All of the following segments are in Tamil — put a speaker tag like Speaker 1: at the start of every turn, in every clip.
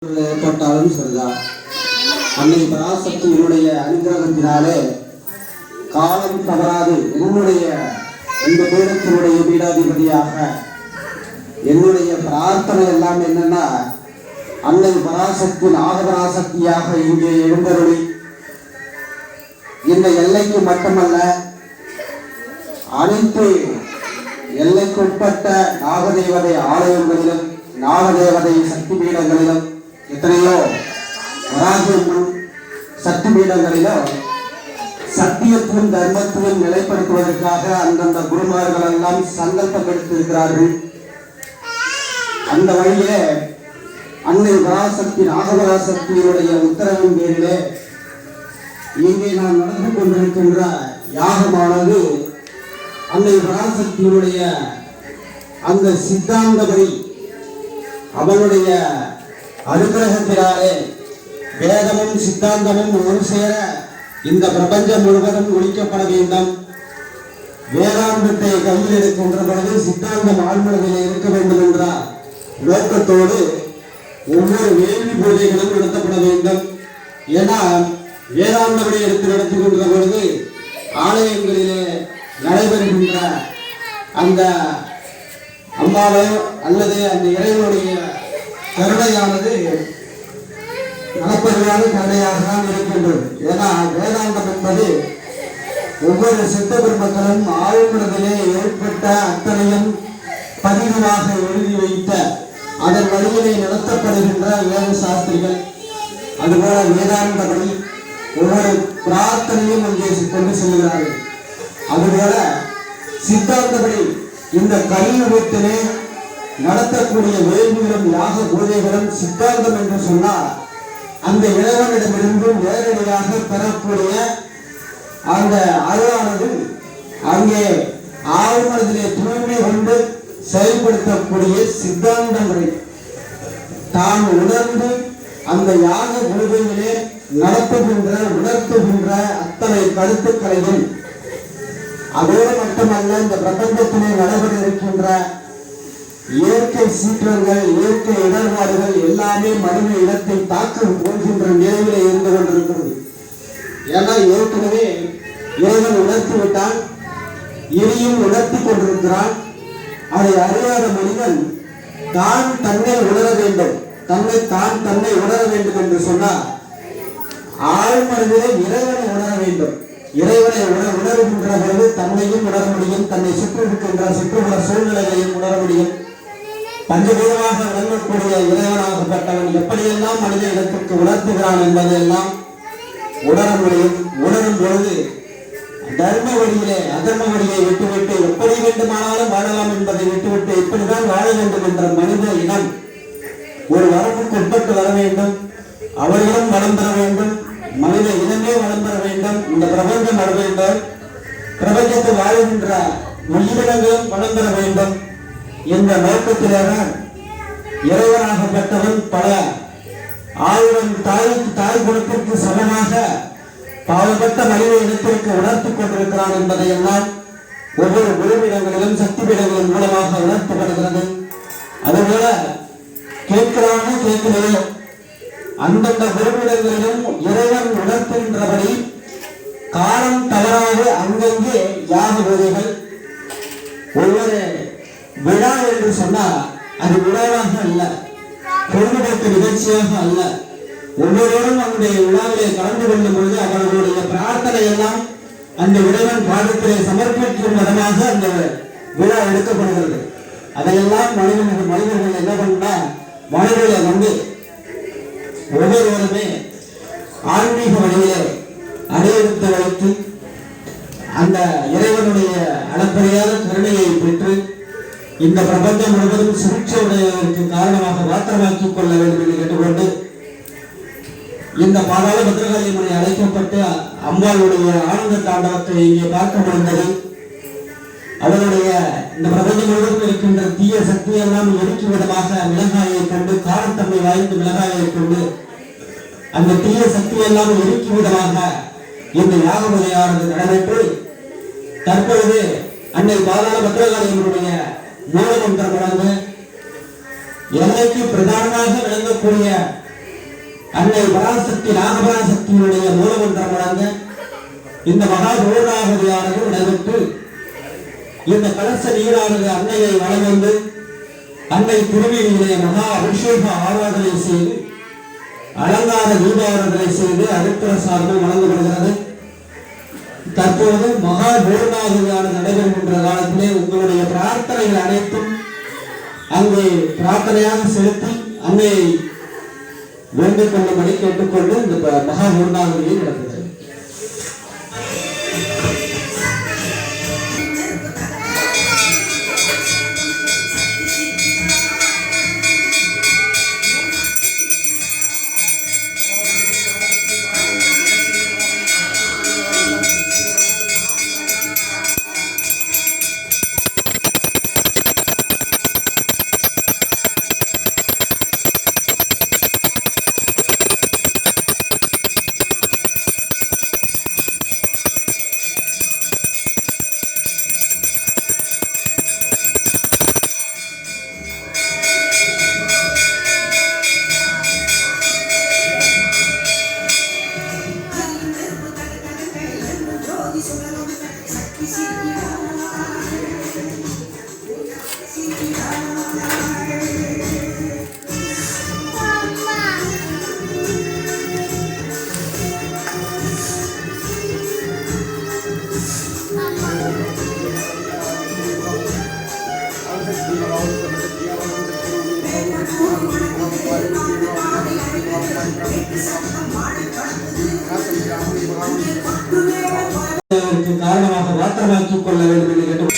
Speaker 1: ஏற்பட்டாலும் சரிதான். அன்னை பராசக்தியினுடைய அனுகிரகத்தினாலே காலம் தவறாது என்னுடைய இந்த பீடத்தினுடைய பீடாதிபதியாக என்னுடைய பிரார்த்தனை எல்லாம் என்னன்னா, அன்னை பராசக்தி நாகபராசக்தியாக இங்கே எழுந்தருளி இந்த எல்லைக்கு மட்டுமல்ல அனைத்து எல்லைக்குட்பட்ட நாகதேவதை ஆலயங்களிலும் நாகதேவதை சக்தி பீடங்களிலும் எத்தனையோ வராகியம்மன் சக்தி பீடங்களிலும் சத்தியத்துவம் தர்மத்துவம் நிலைப்படுத்துவதற்காக அந்தந்த குருமார்கள் எல்லாம் சங்கல்பம் எடுத்திருக்கிறார்கள். அந்த வழியிலே அன்னை பராசக்தி நாகபராசக்தியினுடைய உத்தரவின் பேரிலே இங்கே நான் நடந்து கொண்டிருக்கின்ற யாகமானது அன்னை பராசக்தியினுடைய அந்த சித்தாந்தபடி அவனுடைய அனுகிரகத்தினாலே வேதமும் சித்தாந்தமும் ஒரு சேர இந்த பிரபஞ்சம் முழுவதும் ஒழிக்கப்பட வேண்டும். வேதாந்தத்தை கையில் எடுக்கின்ற பொழுது சித்தாந்தம் ஆழ்மனதிலே இருக்க வேண்டும் என்ற நோக்கத்தோடு ஒவ்வொரு வேள்வி பூஜைகளும் நடத்தப்பட வேண்டும். ஏன்னா வேதாந்தபடி எடுத்து நடத்துகின்ற பொழுது ஆலயங்களிலே நடைபெறுகின்ற அந்த அம்மாவை அல்லது அந்த இறைவனுடைய கருணையானது மனப்பெருவான கருணையாக தான் இருக்கின்றது. ஏன்னா வேதாந்தம் என்பது ஒவ்வொரு சித்த பெருமக்களும் ஆழ்மனதிலே ஏற்பட்ட அத்தனையும் பதிவாக எழுதி வைத்த அதன் வழியிலே நடத்தப்படுகின்ற வேத சாஸ்திரிகள். அதுபோல வேதாந்தபடி ஒவ்வொரு பிரார்த்தனையும் அங்கே கொண்டு செல்கிறார்கள். அதுபோல சித்தாந்தபடி இந்த கலியுகத்திலே நடத்தக்கூடிய வேள்விகளும் யாக பூஜைகளும் சித்தாந்தம் என்று சொன்னால் அந்த இறைவனிடமிருந்தும் நேரடியாக பெறக்கூடிய அந்த அருளானது அங்கே ஆழ்மனதிலே தூய்மை கொண்டு செயல்படுத்தக்கூடிய சித்தாந்த முறை தான் உணர்ந்து அந்த யாக பூஜையிலே நடத்துகின்ற உணர்த்துகின்ற அத்தனை கருத்துக்களையும் அதோடு மட்டுமல்ல இந்த பிரபஞ்சத்திலே நடைபெற இருக்கின்ற இயற்கை சீற்றங்கள் இயற்கை இடர்பாடுகள் எல்லாமே மனித இடத்தை தாக்கம் போகின்ற நிலையிலே இருந்து கொண்டிருக்கிறது. ஏன்னா ஏற்கனவே இறைவன் உணர்த்திவிட்டான், இனியும் உணர்த்தி கொண்டிருக்கிறான். அதை அறியாத மனிதன் தான் தன்னை உணர வேண்டும், தன்னை உணர வேண்டும் என்று சொன்னால் ஆழ்மனதிலே இறைவனை உணர வேண்டும். இறைவனை உணர்கின்ற பொழுது தன்னையும் உணர முடியும், தன்னை சுற்றி இருக்கின்ற சுற்றுப்புற சூழ்நிலைகளையும் உணர முடியும். பஞ்சபூதமாக விளங்கக்கூடிய இறைவனாகப்பட்டவன் எப்படியெல்லாம் மனித இடத்திற்கு உணர்த்துகிறான் என்பதையெல்லாம் உணர முடியும். உணரும் பொழுது தர்ம வழியிலே அதர்ம வழியை விட்டுவிட்டு எப்படி வேண்டுமானாலும் வாழலாம் என்பதை விட்டுவிட்டு இப்படிதான் வாழ வேண்டும் என்ற மனித இனம் ஒரு வரம்புக்கு உட்பட்டு வர வேண்டும். அவர்களும் வளம் பெற வேண்டும், மனித இனமே வளம் பெற வேண்டும், இந்த பிரபஞ்சம் வர வேண்டும், பிரபஞ்சத்தில் வாழ்கின்ற உயிரினங்களும் வளம் பெற வேண்டும் என்ற நோக்கத்தில்தான் இறைவனாகப்பட்டவன் பல ஆயிரம் தாய் குணத்திற்கு சமமாக பாவப்பட்ட மனித இனத்திற்கு உணர்த்திக் கொண்டிருக்கிறான் என்பதையெல்லாம் ஒவ்வொரு குருவிடங்களிலும் சக்தி பீடங்களின் மூலமாக உணர்த்தப்படுகிறது. அதுபோல கேட்கிறானோ கேட்கலையோ அந்தந்த குருவிடங்களிலும் இறைவன் உணர்த்துகின்றபடி காலம் தவறாக அங்கங்கே யாக பூஜைகள் ஒவ்வொரு விழா என்று சொன்னால் அது விழாவாக அல்ல, பொழுதுபோக்கு நிகழ்ச்சியாக அல்ல. ஒவ்வொருவரும் அவருடைய விழாவிலே கலந்து கொள்ளும் பொழுது அவர்களுடைய பிரார்த்தனை எல்லாம் அந்த இறைவன் பாதத்திலே சமர்ப்பிக்கும் விதமாக அந்த விழா எடுக்கப்படுகிறது. அதையெல்லாம் மனிதர்கள் என்ன பண்ணா மனிதர்களை வந்து ஒவ்வொருவருமே ஆன்மீக வழியிலே அடையெடுத்து வைத்து அந்த இறைவனுடைய அளப்பரியாத கருணையை பெற்று இந்த பிரபஞ்சம் முழுவதும் சுபிட்சை உடையதற்கு காரணமாக மாற்றமாக்கிக் கொள்ள வேண்டும் என்று கேட்டுக்கொண்டு இந்த பாதாள பத்ரகாளியம்மனை அழைக்கப்பட்டு அம்பாளுடைய ஆனந்த தாண்டவத்தை இங்கே பார்க்க முடிந்தது. அவருடைய இந்த பிரபஞ்சம் முழுவதும் இருக்கின்ற தீய சக்தியெல்லாம் எரிக்கும் விதமாக மிளகாயை கொண்டு காரத்தன்மை வாய்ந்த மிளகாயை கொண்டு அந்த தீய சக்தியெல்லாம் எரிக்கும் விதமாக இந்த யாக முறையானது நடைபெற்று தற்பொழுது அன்னை பாதாள பத்ரகாளியம்மனுடைய மூலமந்திரம் வழங்க எல்லைக்கு பிரதானமாக விளங்கக்கூடிய அன்னை பராசக்தி நாகபராசக்தியினுடைய மூலமந்திரம் வழங்க இந்த மகா பூர்ணாகுதியானது நடைபெற்று இந்த கலச நீரானது அன்னையை வலம் வந்து அன்னை திருமேனியிலே மகா அபிஷேக ஆராதனை செய்து அலங்கார தீபாராதனை செய்து அருட்பிரசாதம் வழங்கப்படுகிறது. தற்போது மகா பூர்ணாகுதியானது நடைபெறுகின்ற காலத்திலே உங்களுடைய பிரார்த்தனைகள் அனைத்தும் அங்கே பிரார்த்தனையாக செலுத்தி அன்னையை வேண்டிக் கொள்ளும்படி கேட்டுக்கொண்டு இந்த மகா பூர்ணாகுதியை நடத்துகிறது. காரணமாக மாற்றமாக்கிக் கொள்ள வேண்டும் என்று கேட்டு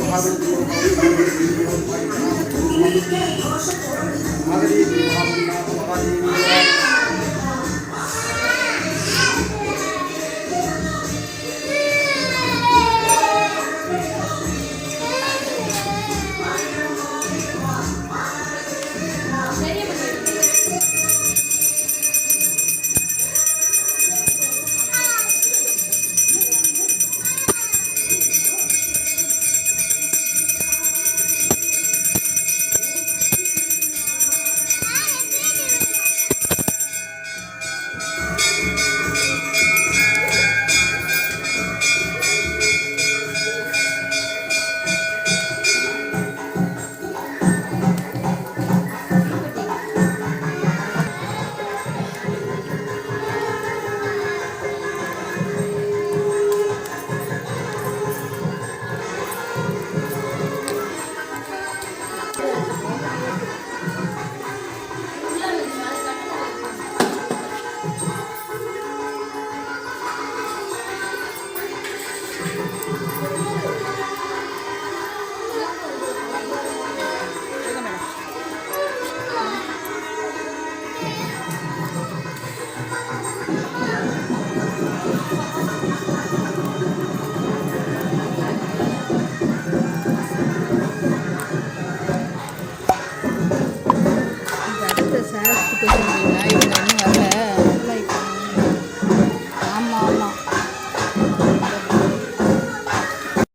Speaker 2: Harvard